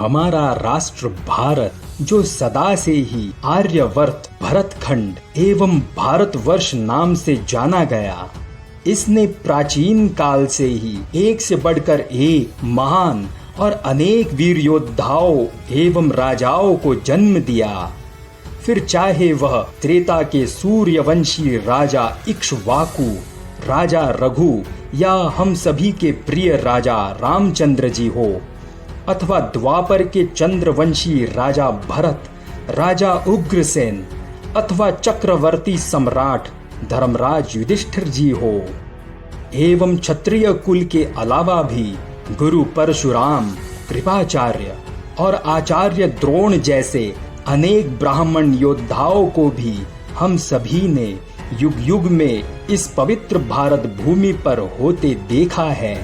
हमारा राष्ट्र भारत, जो सदा से ही आर्यवर्त, भरतखंड एवं भारतवर्ष नाम से जाना गया, इसने प्राचीन काल से ही एक से बढ़कर एक महान और अनेक वीर योद्धाओं एवं राजाओं को जन्म दिया। फिर चाहे वह त्रेता के सूर्यवंशी राजा इक्ष्वाकु, राजा रघु या हम सभी के प्रिय राजा रामचंद्र जी हो, अथवा द्वापर के चंद्रवंशी राजा भरत, राजा उग्रसेन, अथवा चक्रवर्ती सम्राट धर्मराज युधिष्ठिर जी हो, एवं क्षत्रिय कुल के अलावा भी गुरु परशुराम, कृपाचार्य और आचार्य द्रोण जैसे अनेक ब्राह्मण योद्धाओं को भी हम सभी ने युग युग में इस पवित्र भारत भूमि पर होते देखा है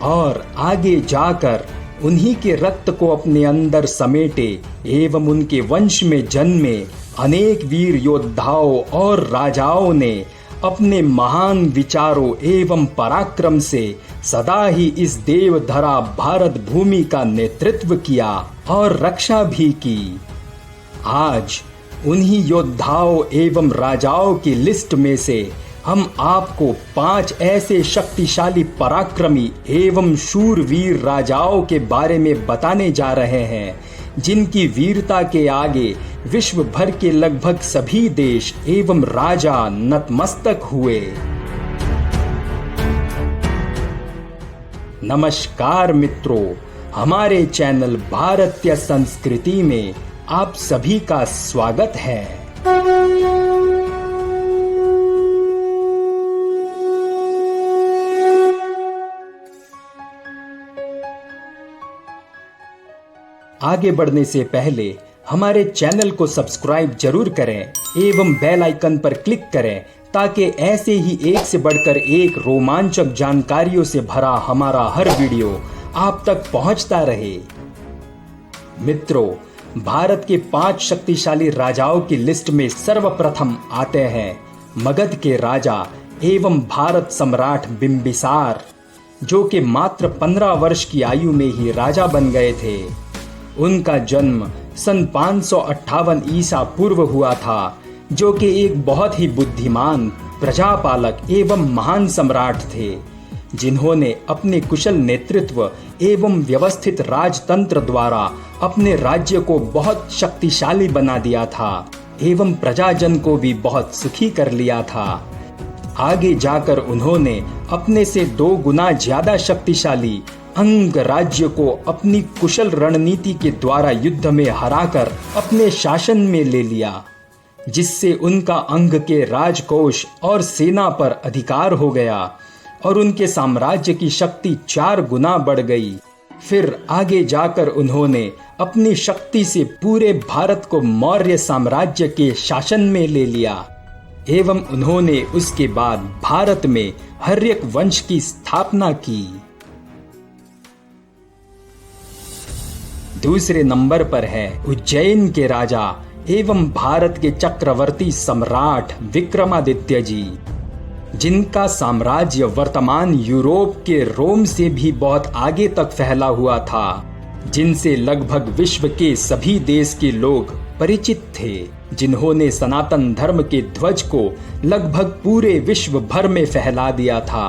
और आगे जाकर उन्हीं के रक्त को अपने अंदर समेटे एवं उनके वंश में जन्मे अनेक वीर योद्धाओं और राजाओं ने अपने महान विचारों एवं पराक्रम से सदा ही इस देवधरा भारत भूमि का नेतृत्व किया और रक्षा भी की। आज उन्हीं योद्धाओं एवं राजाओं की लिस्ट में से हम आपको 5 ऐसे शक्तिशाली पराक्रमी एवं शूरवीर राजाओं के बारे में बताने जा रहे हैं, जिनकी वीरता के आगे विश्व भर के लगभग सभी देश एवं राजा नतमस्तक हुए। नमस्कार मित्रों, हमारे चैनल भारतीय संस्कृति में आप सभी का स्वागत है। आगे बढ़ने से पहले हमारे चैनल को सब्सक्राइब जरूर करें एवं बेल आइकन पर क्लिक करें, ताकि ऐसे ही एक से बढ़कर एक रोमांचक जानकारियों से भरा हमारा हर वीडियो आप तक पहुंचता रहे। मित्रों, भारत के 5 शक्तिशाली राजाओं की लिस्ट में सर्वप्रथम आते हैं मगध के राजा एवं भारत सम्राट बिंबिसार, जो कि मात्र 15 वर्ष की आयु में ही राजा बन गए थे। उनका जन्म सन 558 ईसा पूर्व हुआ था, जो कि एक बहुत ही बुद्धिमान प्रजापालक एवं महान सम्राट थे, जिन्होंने अपने कुशल नेतृत्व एवं व्यवस्थित राजतंत्र द्वारा अपने राज्य को बहुत शक्तिशाली बना दिया था एवं प्रजाजन को भी बहुत सुखी कर लिया था। आगे जाकर उन्होंने अपने से 2 गुना ज्यादा शक्तिशाली अंग राज्य को अपनी कुशल रणनीति के द्वारा युद्ध में हराकर अपने शासन में ले लिया, जिससे उनका अंग के राजकोष और सेना पर अधिकार हो गया और उनके साम्राज्य की शक्ति 4 गुना बढ़ गई। फिर आगे जाकर उन्होंने अपनी शक्ति से पूरे भारत को मौर्य साम्राज्य के शासन में ले लिया एवं उन्होंने उसके बाद भारत में हर्यक वंश की स्थापना की। दूसरे नंबर पर है उज्जैन के राजा एवं भारत के चक्रवर्ती सम्राट विक्रमादित्य जी, जिनका साम्राज्य वर्तमान यूरोप के रोम से भी बहुत आगे तक फैला हुआ था, जिनसे लगभग विश्व के सभी देश के लोग परिचित थे, जिन्होंने सनातन धर्म के ध्वज को लगभग पूरे विश्व भर में फैला दिया था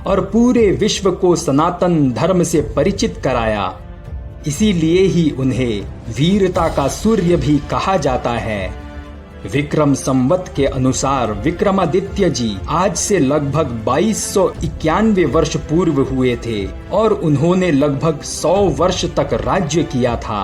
और पूरे विश्व को सनातन धर्म से परिचित कराया। इसीलिए ही उन्हें वीरता का सूर्य भी कहा जाता है। विक्रम संवत के अनुसार विक्रमादित्य जी आज से लगभग 2291 वर्ष पूर्व हुए थे और उन्होंने लगभग 100 वर्ष तक राज्य किया था।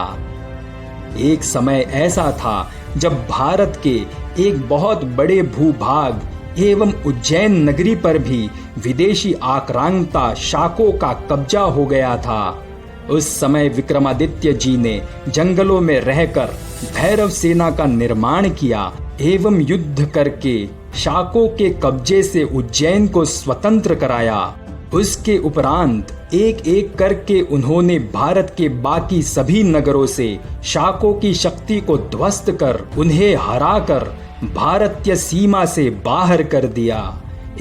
एक समय ऐसा था जब भारत के एक बहुत बड़े भूभाग एवं उज्जैन नगरी पर भी विदेशी आक्रांता शाकों का कब्जा हो गया था। उस समय विक्रमादित्य जी ने जंगलों में रहकर भैरव सेना का निर्माण किया एवं युद्ध करके शाकों के कब्जे से उज्जैन को स्वतंत्र कराया। उसके उपरांत एक एक करके उन्होंने भारत के बाकी सभी नगरों से शाकों की शक्ति को ध्वस्त कर उन्हें हराकर भारतीय सीमा से बाहर कर दिया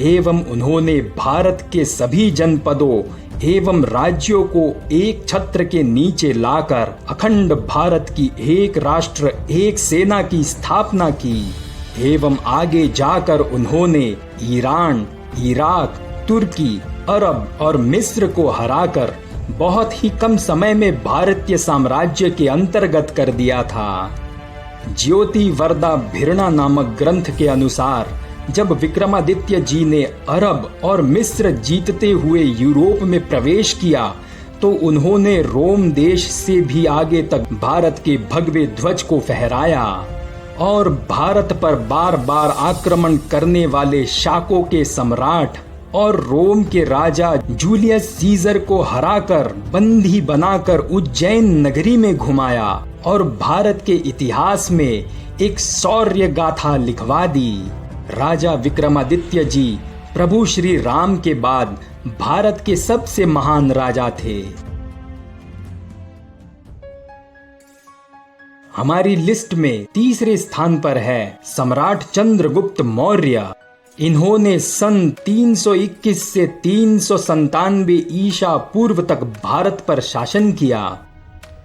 एवं उन्होंने भारत के सभी जनपदों एवं राज्यों को एक छत्र के नीचे लाकर अखंड भारत की एक राष्ट्र एक सेना की स्थापना की। एवं आगे जाकर उन्होंने ईरान, इराक, तुर्की, अरब और मिस्र को हराकर बहुत ही कम समय में भारतीय साम्राज्य के अंतर्गत कर दिया था। ज्योति वर्दा भिरणा नामक ग्रंथ के अनुसार जब विक्रमादित्य जी ने अरब और मिस्र जीतते हुए यूरोप में प्रवेश किया तो उन्होंने रोम देश से भी आगे तक भारत के भगवे ध्वज को फहराया और भारत पर बार बार आक्रमण करने वाले शाकों के सम्राट और रोम के राजा जूलियस सीजर को हराकर बंदी बनाकर उज्जैन नगरी में घुमाया और भारत के इतिहास में एक शौर्य गाथा लिखवा दी। राजा विक्रमादित्य जी प्रभु श्री राम के बाद भारत के सबसे महान राजा थे। हमारी लिस्ट में तीसरे स्थान पर है सम्राट चंद्रगुप्त मौर्य। इन्होंने सन 321 से 397 ईसा पूर्व तक भारत पर शासन किया।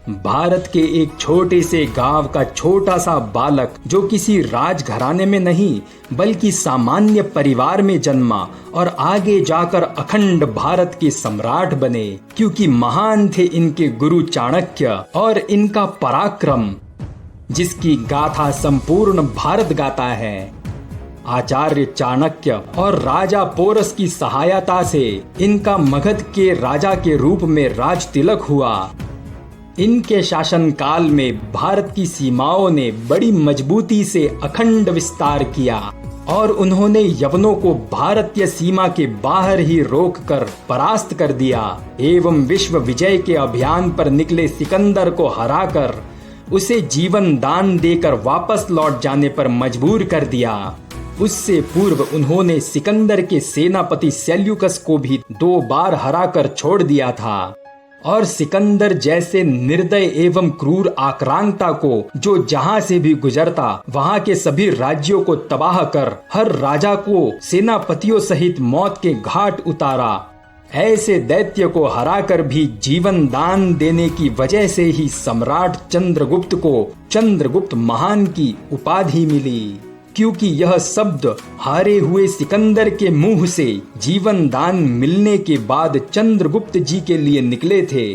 भारत के एक छोटे से गांव का छोटा सा बालक जो किसी राजघराने में नहीं बल्कि सामान्य परिवार में जन्मा और आगे जाकर अखंड भारत के सम्राट बने, क्योंकि महान थे इनके गुरु चाणक्य और इनका पराक्रम, जिसकी गाथा संपूर्ण भारत गाता है। आचार्य चाणक्य और राजा पोरस की सहायता से इनका मगध के राजा के रूप में राज तिलक हुआ। इनके शासनकाल में भारत की सीमाओं ने बड़ी मजबूती से अखंड विस्तार किया और उन्होंने यवनों को भारतीय सीमा के बाहर ही रोककर परास्त कर दिया एवं विश्व विजय के अभियान पर निकले सिकंदर को हराकर उसे जीवन दान देकर वापस लौट जाने पर मजबूर कर दिया। उससे पूर्व उन्होंने सिकंदर के सेनापति सेल्यूकस को भी 2 बार हराकर छोड़ दिया था और सिकंदर जैसे निर्दय एवं क्रूर आक्रांता को जो जहां से भी गुजरता वहां के सभी राज्यों को तबाह कर हर राजा को सेनापतियों सहित मौत के घाट उतारा। ऐसे दैत्य को हराकर भी जीवन दान देने की वजह से ही सम्राट चंद्रगुप्त को चंद्रगुप्त महान की उपाधि मिली, क्योंकि यह शब्द हारे हुए सिकंदर के मुंह से जीवन दान मिलने के बाद चंद्रगुप्त जी के लिए निकले थे।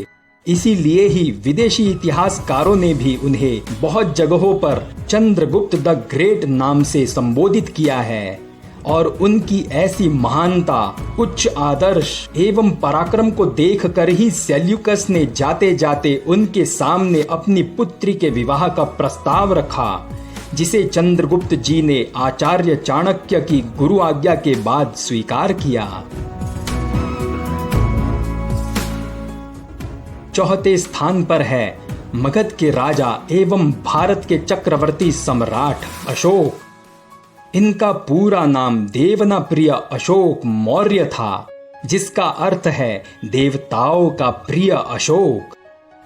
इसीलिए ही विदेशी इतिहासकारों ने भी उन्हें बहुत जगहों पर चंद्रगुप्त द ग्रेट नाम से संबोधित किया है और उनकी ऐसी महानता, उच्च आदर्श एवं पराक्रम को देखकर ही सेल्यूकस ने जाते जाते उनके सामने अपनी पुत्री के विवाह का प्रस्ताव रखा, जिसे चंद्रगुप्त जी ने आचार्य चाणक्य की गुरु आज्ञा के बाद स्वीकार किया। चौथे स्थान पर है मगध के राजा एवं भारत के चक्रवर्ती सम्राट अशोक। इनका पूरा नाम देवनाप्रिय अशोक मौर्य था, जिसका अर्थ है देवताओं का प्रिय अशोक।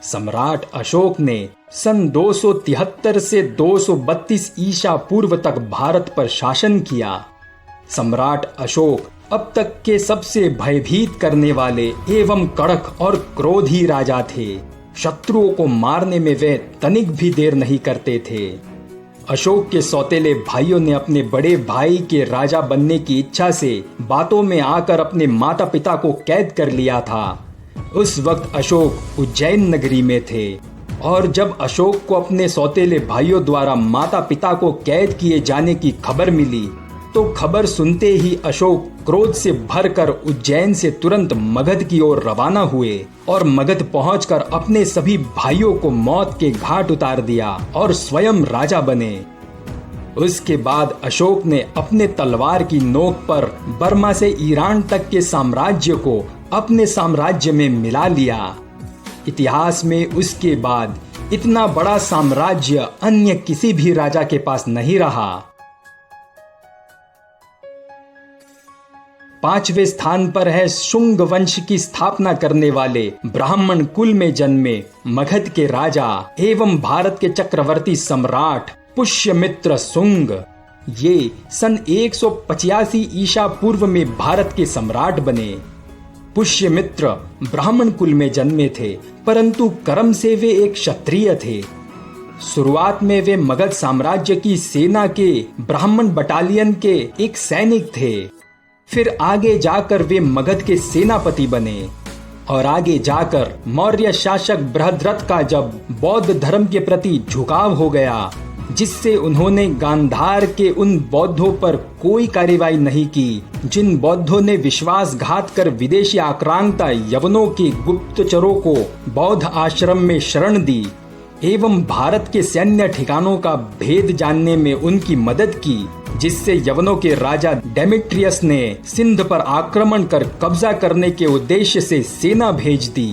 सम्राट अशोक ने सन 273 से 232 ईसा पूर्व तक भारत पर शासन किया। सम्राट अशोक अब तक के सबसे भयभीत करने वाले एवं कड़क और क्रोधी राजा थे। शत्रुओं को मारने में वे तनिक भी देर नहीं करते थे। अशोक के सौतेले भाइयों ने अपने बड़े भाई के राजा बनने की इच्छा से बातों में आकर अपने माता पिता को कैद कर लिया था। उस वक्त अशोक उज्जैन नगरी में थे और जब अशोक को अपने सौतेले भाइयों द्वारा माता पिता को कैद किए जाने की खबर मिली तो खबर सुनते ही अशोक क्रोध से भरकर उज्जैन से तुरंत मगध की ओर रवाना हुए और मगध पहुंचकर अपने सभी भाइयों को मौत के घाट उतार दिया और स्वयं राजा बने। उसके बाद अशोक ने अपने तलवार की नोक पर बर्मा से ईरान तक के साम्राज्य को अपने साम्राज्य में मिला लिया। इतिहास में उसके बाद इतना बड़ा साम्राज्य अन्य किसी भी राजा के पास नहीं रहा। 5वें स्थान पर है शुंग वंश की स्थापना करने वाले ब्राह्मण कुल में जन्मे मगध के राजा एवं भारत के चक्रवर्ती सम्राट पुष्यमित्र शुंग। ये सन 185 ईसा पूर्व में भारत के सम्राट बने। पुष्यमित्र ब्राह्मण कुल में जन्मे थे, परंतु कर्म से वे एक क्षत्रिय थे। शुरुआत में वे मगध साम्राज्य की सेना के ब्राह्मण बटालियन के एक सैनिक थे। फिर आगे जाकर वे मगध के सेनापति बने और आगे जाकर मौर्य शासक बृहद्रथ का जब बौद्ध धर्म के प्रति झुकाव हो गया, जिससे उन्होंने गांधार के उन बौद्धों पर कोई कार्रवाई नहीं की जिन बौद्धों ने विश्वासघात कर विदेशी आक्रांता यवनों के गुप्तचरों को बौद्ध आश्रम में शरण दी एवं भारत के सैन्य ठिकानों का भेद जानने में उनकी मदद की, जिससे यवनों के राजा डेमेट्रियस ने सिंध पर आक्रमण कर कब्जा करने के उद्देश्य से सेना भेज दी।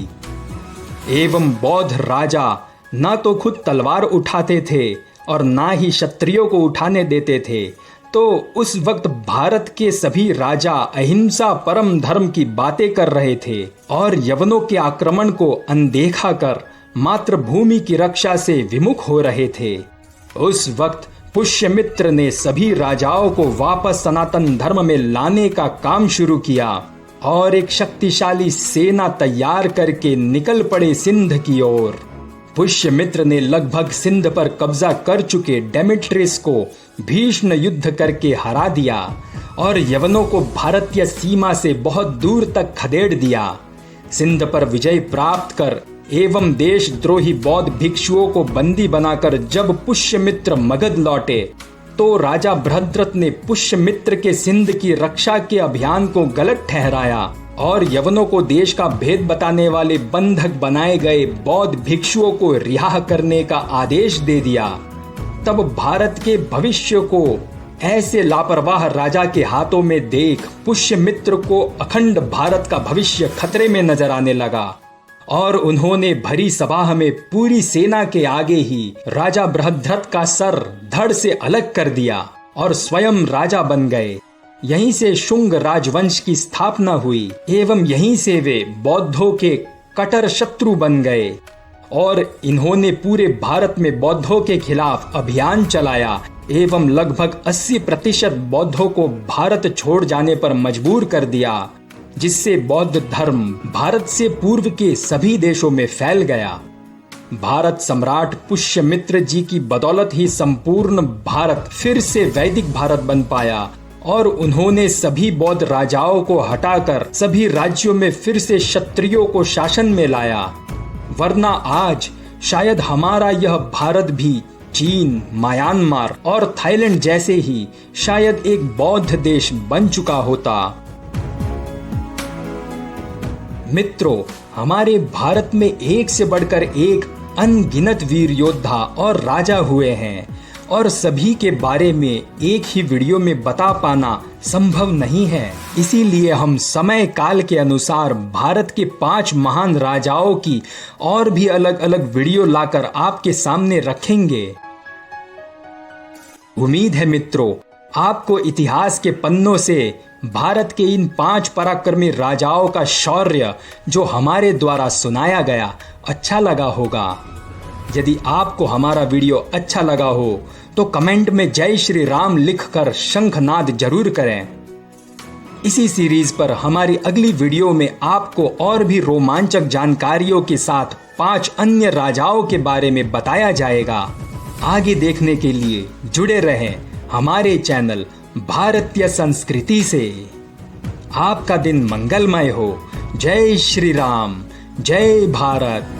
एवं बौद्ध राजा न तो खुद तलवार उठाते थे और ना ही क्षत्रियों को उठाने देते थे, तो उस वक्त भारत के सभी राजा अहिंसा परम धर्म की बातें कर रहे थे और यवनों के आक्रमण को अनदेखा कर मातृभूमि की रक्षा से विमुख हो रहे थे। उस वक्त पुष्यमित्र ने सभी राजाओं को वापस सनातन धर्म में लाने का काम शुरू किया और एक शक्तिशाली सेना तैयार करके निकल पड़े सिंध की ओर। पुष्यमित्र ने लगभग सिंध पर कब्जा कर चुके डेमेट्रियस को भीषण युद्ध करके हरा दिया और यवनों को भारतीय सीमा से बहुत दूर तक खदेड़ दिया। सिंध पर विजय प्राप्त कर एवं देशद्रोही बौद्ध भिक्षुओं को बंदी बनाकर जब पुष्यमित्र मगध लौटे, तो राजा बृहद्रथ ने पुष्यमित्र के सिंध की रक्षा के अभियान को गलत ठहराया और यवनों को देश का भेद बताने वाले बंधक बनाए गए बौद्ध भिक्षुओं को रिहा करने का आदेश दे दिया। तब भारत के भविष्य को ऐसे लापरवाह राजा के हाथों में देख पुष्यमित्र को अखंड भारत का भविष्य खतरे में नजर आने लगा और उन्होंने भरी सभा में पूरी सेना के आगे ही राजा बृहद्रथ का सर धड़ से अलग कर दिया और स्वयं राजा बन गए। यहीं से शुंग राजवंश की स्थापना हुई एवं यहीं से वे बौद्धों के कट्टर शत्रु बन गए और इन्होंने पूरे भारत में बौद्धों के खिलाफ अभियान चलाया एवं लगभग 80% बौद्धों को भारत छोड़ जाने पर मजबूर कर दिया, जिससे बौद्ध धर्म भारत से पूर्व के सभी देशों में फैल गया। भारत सम्राट पुष्यमित्र जी की बदौलत ही संपूर्ण भारत फिर से वैदिक भारत बन पाया और उन्होंने सभी बौद्ध राजाओं को हटाकर सभी राज्यों में फिर से क्षत्रियों को शासन में लाया। वरना आज शायद हमारा यह भारत भी चीन, म्यांमार और थाईलैंड जैसे ही शायद एक बौद्ध देश बन चुका होता। मित्रों, हमारे भारत में एक से बढ़कर एक अनगिनत वीर योद्धा और राजा हुए हैं और सभी के बारे में एक ही वीडियो में बता पाना संभव नहीं है। इसीलिए हम समय काल के अनुसार भारत के 5 महान राजाओं की और भी अलग अलग वीडियो लाकर आपके सामने रखेंगे। उम्मीद है मित्रों, आपको इतिहास के पन्नों से भारत के इन 5 पराक्रमी राजाओं का शौर्य जो हमारे द्वारा सुनाया गया अच्छा लगा होगा। यदि आपको हमारा वीडियो अच्छा लगा हो तो कमेंट में जय श्री राम लिखकर शंखनाद जरूर करें। इसी सीरीज पर हमारी अगली वीडियो में आपको और भी रोमांचक जानकारियों के साथ 5 अन्य राजाओं के बारे में बताया जाएगा। आगे देखने के लिए जुड़े रहें हमारे चैनल भारतीय संस्कृति से। आपका दिन मंगलमय हो। जय श्री राम, जय भारत।